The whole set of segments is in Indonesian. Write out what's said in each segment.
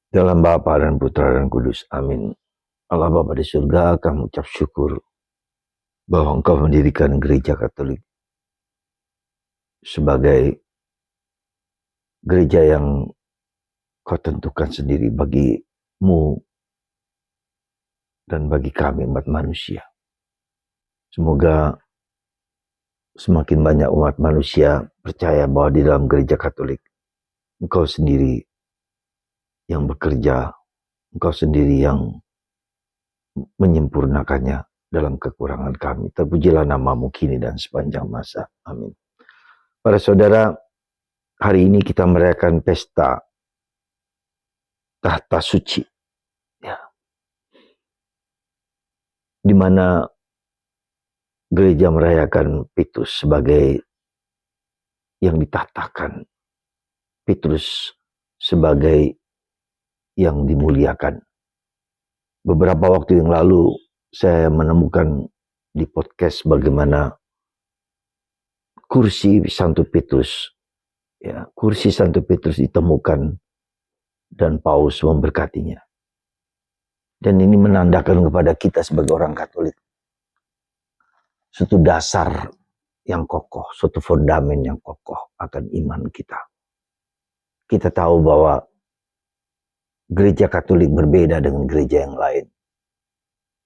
Dalam Bapa dan Putra dan Kudus. Amin. Allah Bapa di surga, kami ucap syukur bahwa Engkau mendirikan gereja Katolik sebagai gereja yang Kau tentukan sendiri bagimu dan bagi kami umat manusia. Semoga semakin banyak umat manusia percaya bahwa di dalam gereja Katolik Engkau sendiri yang bekerja, Engkau sendiri yang menyempurnakannya dalam kekurangan kami. Terpujilah namamu kini dan sepanjang masa. Amin. Para saudara, hari ini kita merayakan pesta tahta suci, ya, di mana gereja merayakan Petrus sebagai yang ditahtakan, Petrus sebagai yang dimuliakan. Beberapa waktu yang lalu saya menemukan di podcast bagaimana kursi Santo Petrus, ya, kursi Santo Petrus ditemukan dan Paus memberkatinya. Dan ini menandakan kepada kita sebagai orang Katolik suatu dasar yang kokoh, suatu fondamen yang kokoh akan iman kita. Kita tahu bahwa gereja Katolik berbeda dengan gereja yang lain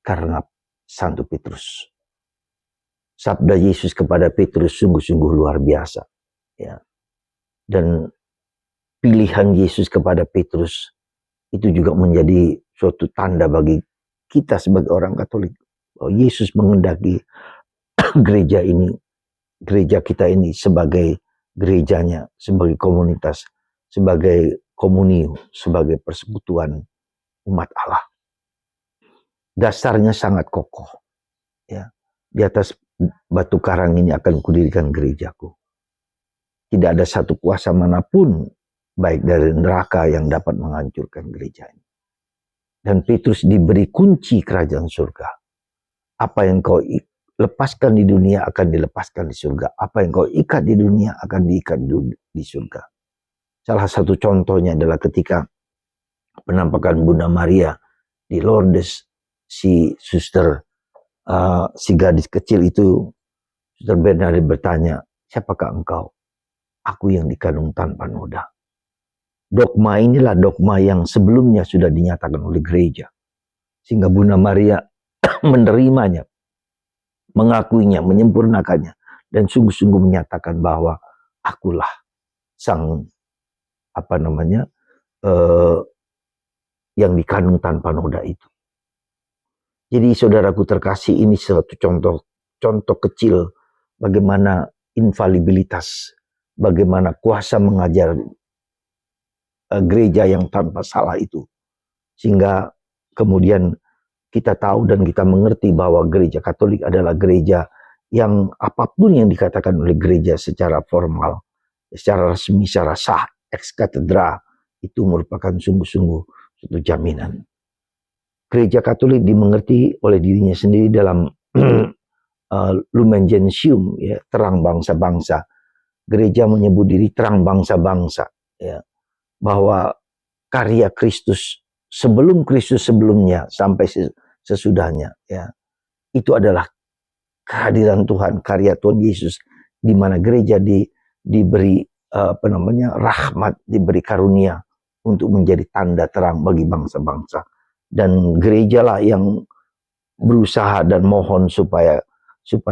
karena Santo Petrus. Sabda Yesus kepada Petrus sungguh-sungguh luar biasa, ya. Dan pilihan Yesus kepada Petrus itu juga menjadi suatu tanda bagi kita sebagai orang Katolik bahwa Yesus mengendaki gereja ini, gereja kita ini sebagai gerejanya, sebagai komunitas, sebagai komunio, sebagai persekutuan umat Allah. Dasarnya sangat kokoh, ya. Di atas batu karang ini akan kudirikan gerejaku. Tidak ada satu kuasa manapun baik dari neraka yang dapat menghancurkan gereja ini. Dan Petrus diberi kunci kerajaan surga. Apa yang kau lepaskan di dunia akan dilepaskan di surga. Apa yang kau ikat di dunia akan diikat di surga. Salah satu contohnya adalah ketika penampakan Bunda Maria di Lourdes, si gadis kecil itu, Suster Bernadette bertanya, siapakah engkau? Aku yang dikandung tanpa noda. Dogma inilah dogma yang sebelumnya sudah dinyatakan oleh gereja. Sehingga Bunda Maria menerimanya, mengakuinya, menyempurnakannya, dan sungguh-sungguh menyatakan bahwa akulah sang yang dikandung tanpa noda itu. Jadi saudaraku terkasih, ini suatu contoh kecil bagaimana infalibilitas, bagaimana kuasa mengajar gereja yang tanpa salah itu. Sehingga kemudian kita tahu dan kita mengerti bahwa gereja Katolik adalah gereja yang apapun yang dikatakan oleh gereja secara formal, secara resmi, secara sah, ex cathedra, itu merupakan sungguh-sungguh suatu jaminan. Gereja Katolik dimengerti oleh dirinya sendiri dalam Lumen Gentium, ya, terang bangsa-bangsa. Gereja menyebut diri terang bangsa-bangsa, ya, bahwa karya Kristus sebelum Kristus sebelumnya sampai sesudahnya, ya, itu adalah kehadiran Tuhan, karya Tuhan Yesus, di mana gereja diberi rahmat, diberi karunia untuk menjadi tanda terang bagi bangsa-bangsa. Dan gerejalah yang berusaha dan mohon supaya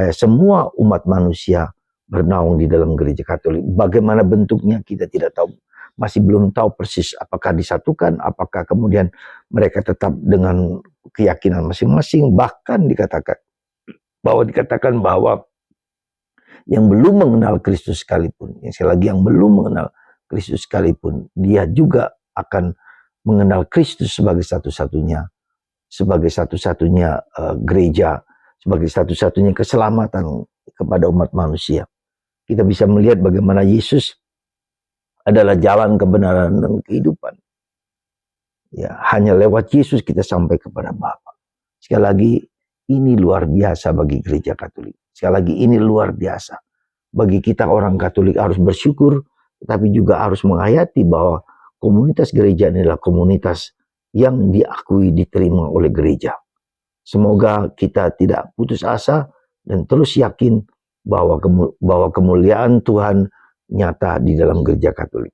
semua umat manusia bernaung di dalam gereja Katolik. Bagaimana bentuknya kita tidak tahu, masih belum tahu persis apakah disatukan, apakah kemudian mereka tetap dengan keyakinan masing-masing. Bahkan dikatakan bahwa yang belum mengenal Kristus sekalipun, yang belum mengenal Kristus sekalipun, dia juga akan mengenal Kristus sebagai satu-satunya gereja, sebagai satu-satunya keselamatan kepada umat manusia. Kita bisa melihat bagaimana Yesus adalah jalan kebenaran dan kehidupan. Ya, hanya lewat Yesus kita sampai kepada Bapa. Sekali lagi, ini luar biasa bagi gereja Katolik. Sekali lagi, ini luar biasa. Bagi kita orang Katolik harus bersyukur, tetapi juga harus menghayati bahwa komunitas gereja adalah komunitas yang diakui, diterima oleh gereja. Semoga kita tidak putus asa dan terus yakin bahwa kemuliaan Tuhan nyata di dalam gereja Katolik.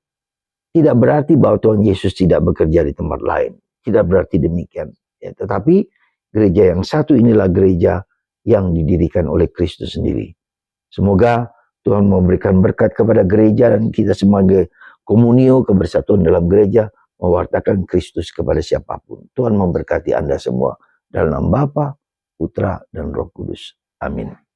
Tidak berarti bahwa Tuhan Yesus tidak bekerja di tempat lain. Tidak berarti demikian. Ya, tetapi gereja yang satu inilah gereja yang didirikan oleh Kristus sendiri. Semoga Tuhan memberikan berkat kepada gereja dan kita sebagai komunio, kebersatuan dalam gereja, mewartakan Kristus kepada siapapun. Tuhan memberkati Anda semua dalam nama Bapa, Putra, dan Roh Kudus. Amin.